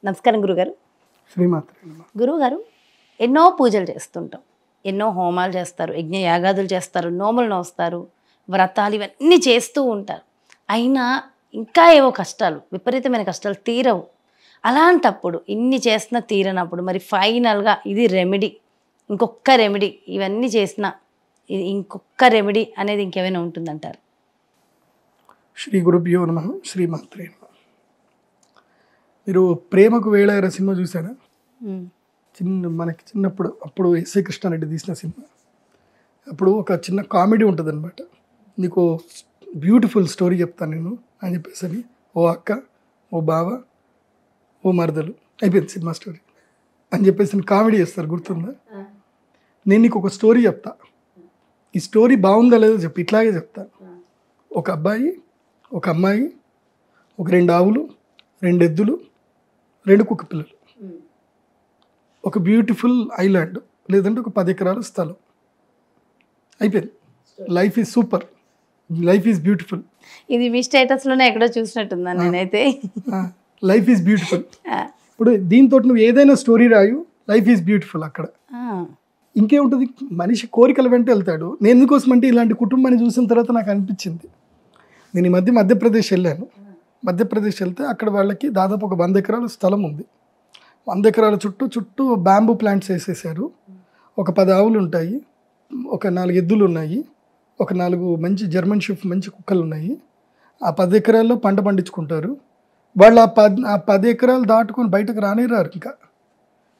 నమస్కారం గురుగారు. శ్రీమాత్రే. గురువుగారు, ఎన్నో పూజలు చేస్తుంటాం, ఎన్నో హోమాలు చేస్తారు, యజ్ఞ యాగాదులు చేస్తారు, నోములు నోస్తారు, వ్రతాలు ఇవన్నీ చేస్తూ ఉంటారు. అయినా ఇంకా ఏవో కష్టాలు, విపరీతమైన కష్టాలు తీరవు. అలాంటప్పుడు ఇన్ని చేసినా తీరనప్పుడు మరి ఫైనల్గా ఇది రెమెడీ, ఇంకొక రెమెడీ, ఇవన్నీ చేసిన ఇంకొక రెమెడీ అనేది ఇంకేమైనా ఉంటుందంటారు? శ్రీ గురుభ్యో నమః. శ్రీమాత్రే. మీరు ప్రేమకు వేళాయరా సినిమా చూసారా? మనకి చిన్నప్పుడు అప్పుడు ఎస్ఏ కృష్ణారెడ్డి తీసిన సినిమా. అప్పుడు ఒక చిన్న కామెడీ ఉంటుంది అనమాట. నీకు బ్యూటిఫుల్ స్టోరీ చెప్తాను నేను అని చెప్పేసి, ఓ అక్క, ఓ బావ, ఓ మరదలు, అయిపోయింది సినిమా స్టోరీ అని చెప్పేసి కామెడీ చేస్తారు, గుర్తుందా? నేను నీకు ఒక స్టోరీ చెప్తా, ఈ స్టోరీ బాగుందా లేదో చెప్పు, ఇట్లాగే చెప్తాను. ఒక అబ్బాయి, ఒక అమ్మాయి, ఒక 2 ఆవులు, 2 ఎద్దులు, 2 కుక్క పిల్లలు, ఒక బ్యూటిఫుల్ ఐలాండ్, లేదంటే ఒక 10 ఎకరాల స్థలం. అయిపోయింది. Life is super, life is beautiful. ఇది మీ స్టేటస్లోనే ఎక్కడో చూసినట్టుందా నేనైతే. Life is beautiful. ఇప్పుడు దీంతో నువ్వు ఏదైనా స్టోరీ రాయు, లైఫ్ ఈజ్ బ్యూటిఫుల్. అక్కడ ఇంకేముంటుంది? మనిషి కోరికల వెంట వెళ్తాడు. నేను ఎందుకోసం అంటే ఇలాంటి కుటుంబాన్ని చూసిన తర్వాత నాకు అనిపించింది. నేను ఈ మధ్యప్రదేశ్ వెళ్ళాను. మధ్యప్రదేశ్ వెళ్తే అక్కడ వాళ్ళకి దాదాపు ఒక 100 ఎకరాల స్థలం ఉంది. 100 ఎకరాల చుట్టూ బ్యాంబూ ప్లాంట్స్ వేసేసారు. ఒక 10 ఆవులు ఉంటాయి, ఒక 4 ఎద్దులు ఉన్నాయి, ఒక 4 మంచి జర్మన్ షిఫ్ట్ మంచి కుక్కలు ఉన్నాయి. ఆ 10 ఎకరాల్లో పంట పండించుకుంటారు. వాళ్ళు ఆ 10 ఎకరాలు దాటుకొని బయటకు రారు. ఇంకా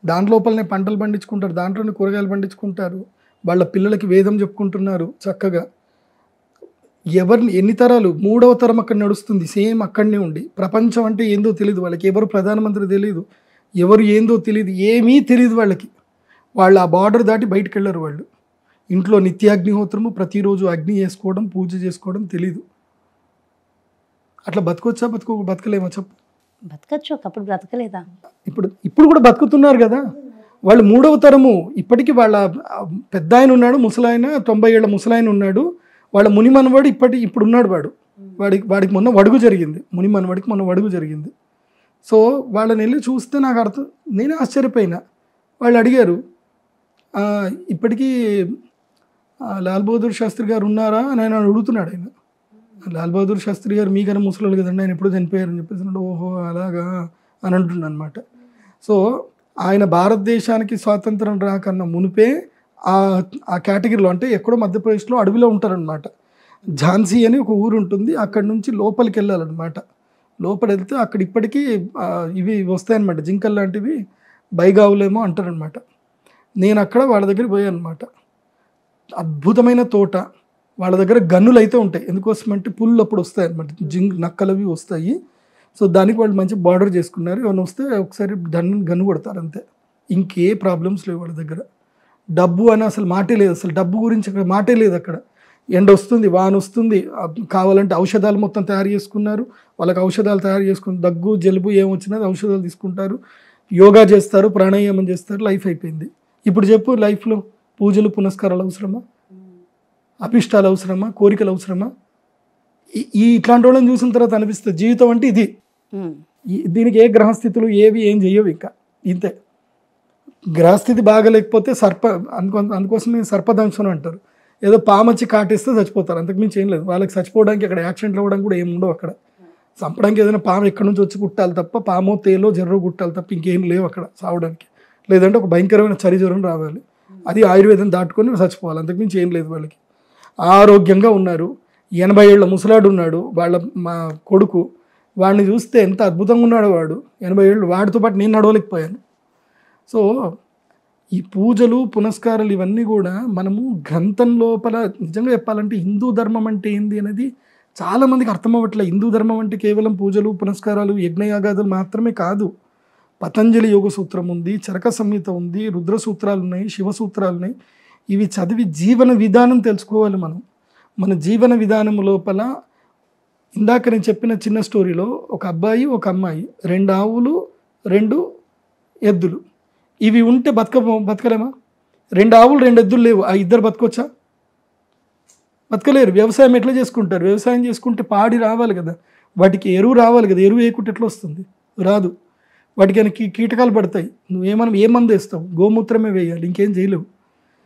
దాని లోపలనే పంటలు పండించుకుంటారు, దాంట్లోనే కూరగాయలు పండించుకుంటారు. వాళ్ళ పిల్లలకి వేదం చెప్పుకుంటున్నారు చక్కగా. ఎవరిని ఎన్ని తరాలు, 3వ తరం అక్కడ నడుస్తుంది, సేమ్ అక్కడనే ఉండి. ప్రపంచం అంటే ఏందో తెలియదు వాళ్ళకి, ఎవరు ప్రధానమంత్రి తెలియదు, ఎవరు ఏందో తెలియదు, ఏమీ తెలియదు వాళ్ళకి. వాళ్ళు ఆ బార్డర్ దాటి బయటకు వెళ్ళరు. వాళ్ళు ఇంట్లో నిత్యాగ్నిహోత్రము, ప్రతిరోజు అగ్ని చేసుకోవడం, పూజ చేసుకోవడం తెలియదు. అట్లా బతకొచ్చా? బతకలేమో చెప్పు? బతకచ్చు, ఒకప్పుడు బ్రతకలేదా? ఇప్పుడు కూడా బతుకుతున్నారు కదా వాళ్ళు. 3వ తరము. ఇప్పటికీ వాళ్ళ పెద్ద ఆయన ఉన్నాడు, ముసలాయన, 90 ఏళ్ల ముసలాయన ఉన్నాడు. వాళ్ళ ముని మనవాడు ఇప్పుడు ఉన్నాడు. వాడికి మొన్న వడుగు జరిగింది, ముని మనవాడికి మొన్న వడుగు జరిగింది. సో వాళ్ళని వెళ్ళి చూస్తే నాకు నేనే ఆశ్చర్యపోయినా. వాళ్ళు అడిగారు, ఇప్పటికీ లాల్ బహదూర్ శాస్త్రి గారు ఉన్నారా అని ఆయన అడుగుతున్నాడు. ఆయన, లాల్ బహదూర్ శాస్త్రి గారు మీకన్నా ముసలోళ్ళు కదండి, ఆయన ఎప్పుడు చనిపోయారని చెప్పేసి, ఓహో అలాగా అని అంటున్నాను అనమాట. సో ఆయన భారతదేశానికి స్వాతంత్రం రాకన్నా మునిపే ఆ కేటగిరీలో, అంటే ఎక్కడో మధ్యప్రదేశ్లో అడవిలో ఉంటారనమాట. ఝాన్సీ అని ఒక ఊరు ఉంటుంది, అక్కడి నుంచి లోపలికి వెళ్ళాలన్నమాట. లోపల వెళ్తే అక్కడ ఇప్పటికీ ఇవి వస్తాయన్నమాట, జింకల్ లాంటివి, బైగావులేమో అంటారనమాట. నేను అక్కడ వాళ్ళ దగ్గరికి పోయాను అనమాట. అద్భుతమైన తోట. వాళ్ళ దగ్గర గన్నులు అయితే ఉంటాయి, ఎందుకోసమంటే పుల్లు అప్పుడు వస్తాయి అనమాట, నక్కలవి వస్తాయి. సో దానికి వాళ్ళు మంచి బార్డర్ చేసుకున్నారు. ఏమైనా వస్తే ఒకసారి గన్ను కొడతారు అంతే, ఇంకే ప్రాబ్లమ్స్ లేవు వాళ్ళ దగ్గర. డబ్బు అని అసలు మాటే లేదు, అసలు డబ్బు గురించి అక్కడ మాటే లేదు. అక్కడ ఎండ వస్తుంది, వాన వస్తుంది, కావాలంటే ఔషధాలు మొత్తం తయారు చేసుకున్నారు. వాళ్ళకి ఔషధాలు తయారు చేసుకుని దగ్గు జలుబు ఏమొచ్చినది ఔషధాలు తీసుకుంటారు, యోగా చేస్తారు, ప్రాణాయామం చేస్తారు, లైఫ్ అయిపోయింది. ఇప్పుడు చెప్పు, లైఫ్లో పూజలు పునస్కారాలు అవసరమా? అభిష్టాలు అవసరమా? కోరికలు అవసరమా? ఇట్లాంటి వాళ్ళని చూసిన తర్వాత అనిపిస్తుంది జీవితం అంటే ఇది. దీనికి ఏ గ్రహస్థితులు ఏవి ఏం చెయ్యవు ఇంకా, ఇంతే. గ్రహస్థితి బాగలేకపోతే అందుకోసమే సర్పదంశనం అంటారు. ఏదో పామచ్చి కాటేస్తే చచ్చిపోతారు, అంతకుమించి ఏం లేదు. వాళ్ళకి చచ్చిపోవడానికి అక్కడ యాక్సిడెంట్లు అవ్వడానికి కూడా ఏమి ఉండవు. అక్కడ చంపడానికి ఏదైనా పాము ఎక్కడి నుంచి వచ్చి కుట్టాలి తప్ప, పామో తేలో జర్రో కుట్టాలి తప్ప ఇంకేం లేవు అక్కడ సావడానికి. లేదంటే ఒక భయంకరమైన చలి జ్వరం రావాలి, అది ఆయుర్వేదం దాటుకొని చచ్చిపోవాలి, అంతకుమించి ఏం లేదు. వాళ్ళకి ఆరోగ్యంగా ఉన్నారు. 80 ఏళ్ల ముసలాడు ఉన్నాడు, మా కొడుకు. వాడిని చూస్తే ఎంత అద్భుతంగా ఉన్నాడు వాడు, 80 ఏళ్ళు. వాడితో పాటు నేను నడవలేకపోయాను. సో ఈ పూజలు పునస్కారాలు ఇవన్నీ కూడా మనము గ్రంథం లోపల, నిజంగా చెప్పాలంటే హిందూ ధర్మం అంటే ఏంది అనేది చాలామందికి అర్థం అవ్వట్లేదు. హిందూ ధర్మం అంటే కేవలం పూజలు పునస్కారాలు యజ్ఞయాగాదులు మాత్రమే కాదు. పతంజలి యోగ సూత్రం ఉంది, చరక సంహిత ఉంది, రుద్ర సూత్రాలు ఉన్నాయి, శివ సూత్రాలు ఉన్నాయి. ఇవి చదివి జీవన విధానం తెలుసుకోవాలి మనం. మన జీవన విధానం లోపల ఇందాక నేను చెప్పిన చిన్న స్టోరీలో ఒక అబ్బాయి, ఒక అమ్మాయి, 2 ఆవులు, 2 ఎద్దులు, ఇవి ఉంటే బతకలేమా? 2 ఆవులు 2 ఎద్దులు లేవు, ఆ ఇద్దరు బతకొచ్చా? బతకలేరు. వ్యవసాయం ఎట్లా చేసుకుంటారు? వ్యవసాయం చేసుకుంటే పాడి రావాలి కదా, వాటికి ఎరువు రావాలి కదా, ఎరువు వేయకుంటే ఎట్లా వస్తుంది? రాదు. వాటికి కీటకాలు పడతాయి. ఏ మందు వేస్తావు? గోమూత్రమే వేయాలి, ఇంకేం చేయలేవు.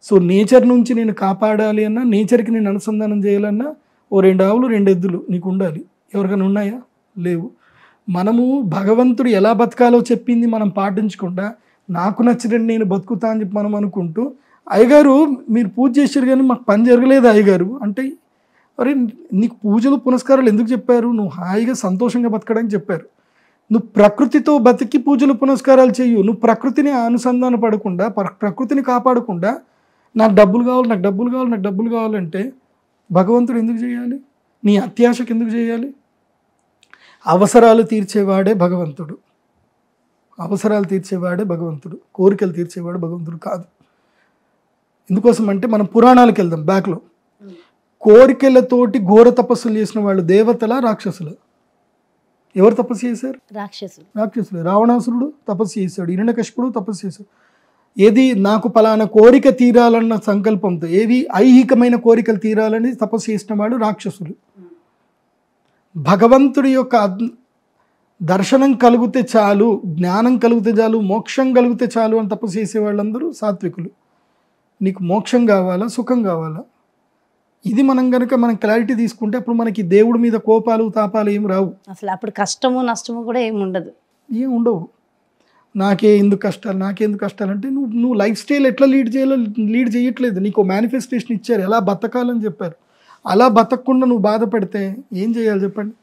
సో నేచర్ నుంచి నేను కాపాడాలి అన్నా, నేచర్కి నేను అనుసంధానం చేయాలన్నా ఓ 2 ఆవులు 2 ఎద్దులు నీకు ఉండాలి. ఎవరికైనా ఉన్నాయా? లేవు. మనము భగవంతుడు ఎలా బతకాలో చెప్పింది మనం పాటించకుండా నాకు నచ్చినట్టు నేను బతుకుతా అని చెప్పి మనం అనుకుంటూ, అయ్యగారు మీరు పూజ చేశారు కానీ మాకు పని జరగలేదు అయ్యగారు అంటే, అరే నీకు పూజలు పునస్కారాలు ఎందుకు చెప్పారు? నువ్వు హాయిగా సంతోషంగా బతకడానికి చెప్పారు. నువ్వు ప్రకృతితో బతికి పూజలు పునస్కారాలు చెయ్యు. నువ్వు ప్రకృతిని అనుసంధాన పడకుండా, ప్రకృతిని కాపాడకుండా నాకు డబ్బులు కావాలి, నాకు డబ్బులు కావాలి, నాకు డబ్బులు కావాలంటే భగవంతుడు ఎందుకు చేయాలి? నీ అత్యాశకు ఎందుకు చేయాలి? అవసరాలు తీర్చేవాడే భగవంతుడు. అవసరాలు తీర్చేవాడే భగవంతుడు. కోరికలు తీర్చేవాడు భగవంతుడు కాదు. ఎందుకోసం అంటే మనం పురాణాలకు వెళ్దాం బ్యాక్లో. కోరికలతోటి ఘోర తపస్సులు చేసిన వాళ్ళు దేవతల, రాక్షసులు? ఎవరు తపస్సు చేశారు? రాక్షసులు. రావణాసురుడు తపస్సు చేశాడు, హిరణ్యకశిపుడు తపస్సు చేశాడు. ఏది నాకు పలానా కోరిక తీరాలన్న సంకల్పంతో, ఏది ఐహికమైన కోరికలు తీరాలని తపస్సు చేసిన వాడు రాక్షసులు. భగవంతుడి యొక్క దర్శనం కలిగితే చాలు, జ్ఞానం కలిగితే చాలు, మోక్షం కలిగితే చాలు అని తపస్సు చేసే వాళ్ళందరూ సాత్వికులు. నీకు మోక్షం కావాలా, సుఖం కావాలా? ఇది మనం కనుక మనం క్లారిటీ తీసుకుంటే అప్పుడు మనకి దేవుడి మీద కోపాలు తాపాలు ఏం రావు. అసలు అప్పుడు కష్టము నష్టము కూడా ఏమి ఉండదు, ఏం ఉండవు. నాకెందుకు కష్టాలు అంటే నువ్వు లైఫ్ స్టైల్ ఎట్లా లీడ్ చేయట్లేదు. నీకు మేనిఫెస్టేషన్ ఇచ్చారు, ఎలా బతకాలని చెప్పారు. అలా బతకకుండా నువ్వు బాధపడితే ఏం చేయాలి చెప్పండి.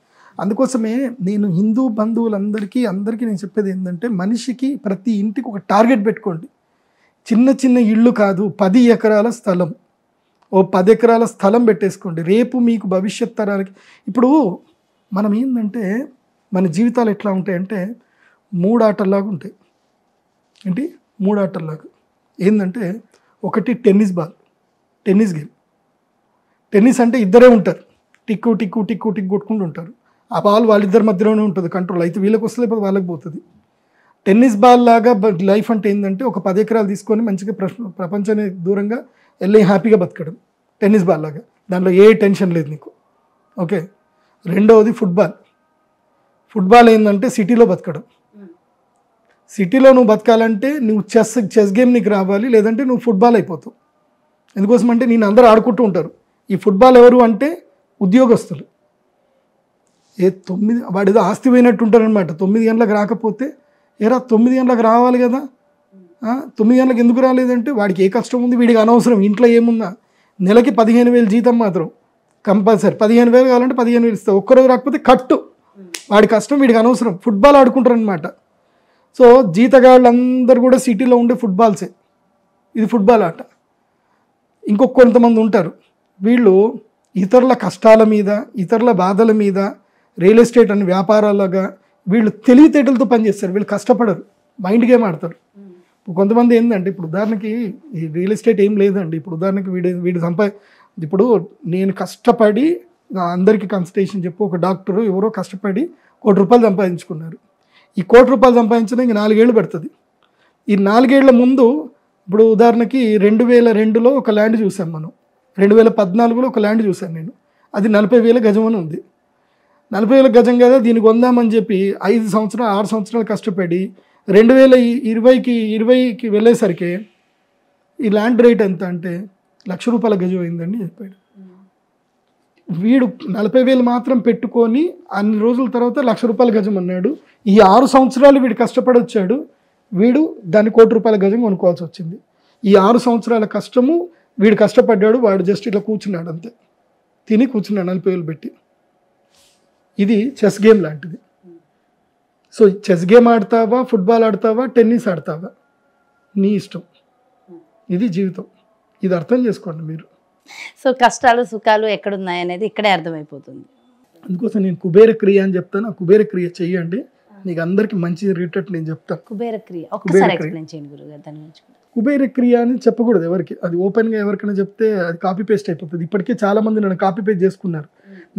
అందుకోసమే నేను హిందూ బంధువులందరికీ నేను చెప్పేది ఏంటంటే, మనిషికి ప్రతి ఇంటికి ఒక టార్గెట్ పెట్టుకోండి. చిన్న చిన్న ఇళ్ళు కాదు, 10 ఎకరాల స్థలం, ఓ 10 ఎకరాల స్థలం పెట్టేసుకోండి. రేపు మీకు భవిష్యత్ తరాలకి. ఇప్పుడు మనం ఏంటంటే మన జీవితాలు ఎట్లా ఉంటాయంటే 3 ఆటల్లాగా ఉంటాయి. ఏంటి 3 ఆటల్లాగా? ఏంటంటే ఒకటి టెన్నిస్ గేమ్. టెన్నిస్ అంటే ఇద్దరే ఉంటారు, టిక్కు టిక్కు టిక్కు టిక్కు కొట్టుకుంటూ ఉంటారు. ఆ బాల్ వాళ్ళిద్దరి మధ్యలోనే ఉంటుంది కంట్రోల్. అయితే వీళ్ళకి వస్తే లేకపోతే వాళ్ళకి పోతుంది. టెన్నిస్ బాల్ లాగా లైఫ్ అంటే ఏంటంటే ఒక 10 ఎకరాలు తీసుకొని మంచిగా ప్రపంచానికి దూరంగా వెళ్ళి హ్యాపీగా బతకడం. టెన్నిస్ బాల్ లాగా, దాంట్లో ఏ టెన్షన్ లేదు నీకు. ఓకే. రెండవది ఫుట్బాల్ ఏంటంటే సిటీలో బతకడం. సిటీలో నువ్వు బతకాలంటే నువ్వు చెస్ గేమ్ నీకు రావాలి, లేదంటే నువ్వు ఫుట్బాల్ అయిపోతావు. ఎందుకోసం అంటే నేను అందరూ ఆడుకుంటూ ఉంటారు. ఈ ఫుట్బాల్ ఎవరు అంటే ఉద్యోగస్తులు. వాడు ఏదో ఆస్తి పోయినట్టు ఉంటారనమాట. 9 గంటలకు రాకపోతే, ఏరా 9 గంటలకు రావాలి కదా, 9 గంటలకు ఎందుకు రాలేదంటే వాడికి ఏ కష్టం ఉంది, వీడికి అనవసరం. ఇంట్లో ఏముందా, నెలకి 15,000 జీతం మాత్రం కంపల్సరీ. 15,000 కావాలంటే 15,000 ఇస్తావు. ఒక్కరోజు రాకపోతే కట్టు. వాడి కష్టం వీడికి అనవసరం. ఫుట్బాల్ ఆడుకుంటారు అనమాట. సో జీతగాళ్ళందరూ కూడా సిటీలో ఉండే ఫుట్బాల్సే. ఇది ఫుట్బాల్ ఆట. కొంతమంది ఉంటారు, వీళ్ళు ఇతరుల కష్టాల మీద, ఇతరుల బాధల మీద, రియల్ ఎస్టేట్ అని వ్యాపారాలుగా వీళ్ళు తెలివితేటలతో పనిచేస్తారు. వీళ్ళు కష్టపడరు, మైండ్ గేమ్ ఆడతారు. కొంతమంది ఏంటంటే, ఇప్పుడు ఉదాహరణకి ఈ రియల్ ఎస్టేట్ ఏం లేదండి. ఇప్పుడు ఉదాహరణకి ఇప్పుడు నేను కష్టపడి అందరికీ కన్సల్టేషన్ చెప్పి ఒక డాక్టరు ఎవరో కష్టపడి ₹1 కోటి సంపాదించుకున్నారు. ఈ ₹1 కోటి సంపాదించడానికి 4 ఏళ్ళు పడుతుంది. ఈ 4 ఏళ్ల ముందు, ఇప్పుడు ఉదాహరణకి 2002లో ఒక ల్యాండ్ చూసాం మనం, 2014లో ఒక ల్యాండ్ చూశాను నేను. అది 40,000 గజం అని ఉంది. 40,000 గజం కదా, దీనికి కొందామని చెప్పి 5 సంవత్సరాలు 6 సంవత్సరాలు కష్టపడి 2020కి వెళ్ళేసరికి ఈ ల్యాండ్ రేట్ ఎంత అంటే ₹1,00,000 గజం అయిందండి చెప్పాడు. వీడు 40,000 మాత్రం పెట్టుకొని అన్ని రోజుల తర్వాత ₹1,00,000 గజం అన్నాడు. ఈ 6 సంవత్సరాలు వీడు కష్టపడి వచ్చాడు, వీడు దాన్ని ₹1 కోటి గజం కొనుక్కోవాల్సి వచ్చింది. ఈ 6 సంవత్సరాల కష్టము వీడు కష్టపడ్డాడు, వాడు జస్ట్ ఇట్లా కూర్చున్నాడు అంతే, తిని కూర్చున్నాడు 40,000 పెట్టి. ఇది చెస్ గేమ్ లాంటిది. సో చెస్ గేమ్ ఆడతావా, ఫుట్బాల్ ఆడతావా, టెన్నిస్ ఆడతావా, నీ ఇష్టం. ఇది జీవితం. ఇది అర్థం చేసుకోండి మీరు. సో కష్టాలు సుఖాలు ఎక్కడున్నాయి అనేది ఇక్కడే అర్థమైపోతుంది. అందుకోసం నేను కుబేర క్రియ అని చెప్తాను. ఆ కుబేర క్రియ చెయ్యండి, నీకు అందరికి మంచి రిటర్న్ నేను చెప్తాను. కుబేర క్రియ ఒకసారి ఎక్స్ప్లెయిన్ చేయండి గురుగారు. దాని గురించి కుబేర క్రియ అని చెప్పకూడదు ఎవరికి. అది ఓపెన్గా ఎవరికైనా చెప్తే అది కాపీ పేస్ట్ అయిపోతుంది. ఇప్పటికే చాలా మంది నన్ను కాపీ పేస్ట్ చేసుకున్నారు.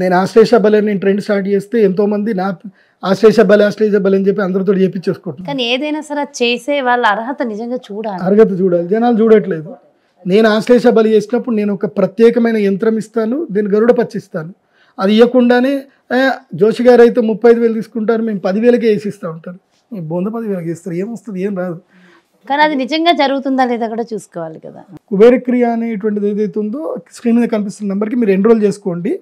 నేను ఆశ్లేష బలి నేను ట్రెండ్ స్టార్ట్ చేస్తే ఎంతోమంది నా ఆశ్లేష బలి అని చెప్పి అందరితో చేపించేసుకుంటున్నాను. కానీ ఏదైనా సరే చేసే వాళ్ళ అర్హత నిజంగా చూడాలి. అర్హత చూడాలి, జనాలు చూడట్లేదు. నేను ఆశ్లేష బలి చేసినప్పుడు నేను ఒక ప్రత్యేకమైన యంత్రం ఇస్తాను, దీన్ని గరుడ పచ్చిస్తాను. అది ఇవ్వకుండానే జోషి గారు అయితే 35,000 తీసుకుంటారు, మేము 10,000కే వేసిస్తూ ఉంటారు. ఈ బొంద 10,000 చేస్తారు, ఏమొస్తుంది, ఏం రాదు. కానీ అది నిజంగా జరుగుతుందా లేదా కూడా చూసుకోవాలి కదా. కుబేర క్రియ అనేటువంటిది ఏదైతే ఉందో స్క్రీన్ మీద కనిపిస్తున్న నెంబర్కి మీరు ఎన్రోల్ చేసుకోండి.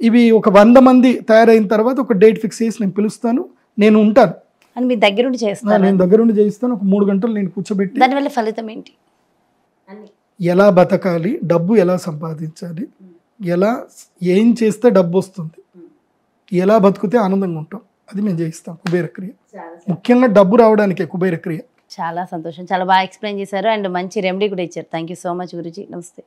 ఇవి ఒక 100 మంది తయారైన తర్వాత ఒక డేట్ ఫిక్స్ చేసి నేను పిలుస్తాను, నేను ఉంటాను అని మీ దగ్గరుండి చేస్తారు. నేను దగ్గరుండి చేయిస్తాను. ఒక 3 గంటలు నేను కూర్చోబెట్టి దానివల్ల ఫలితం ఏంటి? ఎలా బతకాలి, డబ్బు ఎలా సంపాదించాలి, ఎలా ఏం చేస్తే డబ్బు వస్తుంది, ఎలా బతికితే ఆనందంగా ఉంటాం, అది మేము చేయిస్తాం కుబేర క్రియ. ముఖ్యంగా డబ్బు రావడానికే కుబేర క్రియ. చాలా సంతోషం, చాలా బాగా ఎక్స్ప్లెయిన్ చేశారు అండ్ మంచి రెమెడీ కూడా ఇచ్చారు. Thank you so much Guruji. నమస్తే.